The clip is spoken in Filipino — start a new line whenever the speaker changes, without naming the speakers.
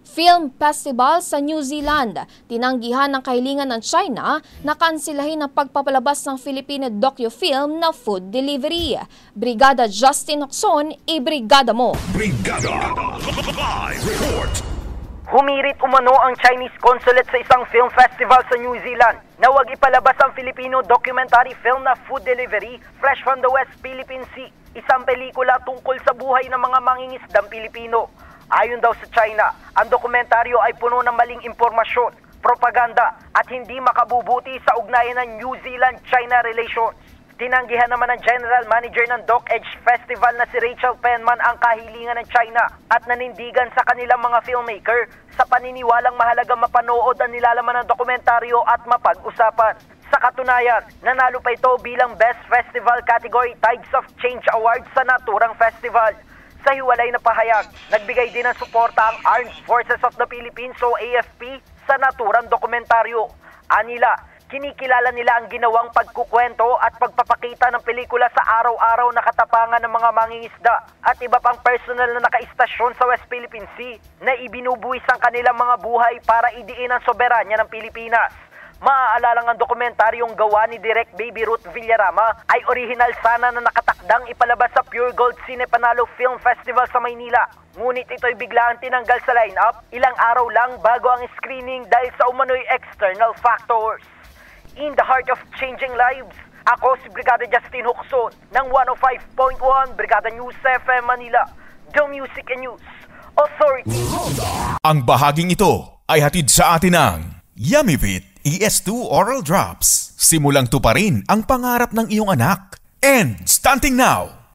Film Festival sa New Zealand. Tinanggihan ng kahilingan ng China na kansilahin ang pagpapalabas ng Filipino docu-film na food delivery. Brigada Justin Hoxon, ibrigada mo!
Brigada! Live report!
Humirit umano ang Chinese consulate sa isang film festival sa New Zealand na huwag ipalabas ang Filipino documentary film na Food Delivery Fresh from the West Philippine Sea, isang pelikula tungkol sa buhay ng mga mangingisdang Pilipino. Ayon daw sa China, ang dokumentaryo ay puno ng maling impormasyon, propaganda at hindi makabubuti sa ugnayan ng New Zealand-China relations. Tinanggihan naman ng General Manager ng DocEdge Festival na si Rachel Penman ang kahilingan ng China at nanindigan sa kanilang mga filmmaker sa paniniwalang mahalaga mapanood ang nilalaman ng dokumentaryo at mapag-usapan. Sa katunayan, nanalo pa ito bilang Best Festival Category Tides of Change Award sa naturang festival. Sa hiwalay na pahayag, nagbigay din ng suporta ang Armed Forces of the Philippines o AFP sa naturang dokumentaryo. Anila, kinikilala nila ang ginawang pagkukwento at pagpapakita ng pelikula sa araw-araw na katapangan ng mga mangingisda at iba pang personal na nakaistasyon sa West Philippine Sea na ibinubuwis ang kanilang mga buhay para idiin ang soberanya ng Pilipinas. Maaalalang ang dokumentaryong gawa ni Direk Baby Ruth Villarama ay orihinal sana na nakatakdang ipalabas sa Pure Gold Cine Panalo Film Festival sa Maynila. Ngunit ito'y biglang tinanggal sa lineup ilang araw lang bago ang screening dahil sa umano'y external factors. In the heart of changing lives, ako si Brigada Justin Hoxon ng 105.1 Brigada News FM Manila, The Music and News Authority.
Ang bahaging ito ay hatid sa atin ng Yummyvit ES2 Oral Drops. Simulang tuparin ang pangarap ng iyong anak. And stunting now!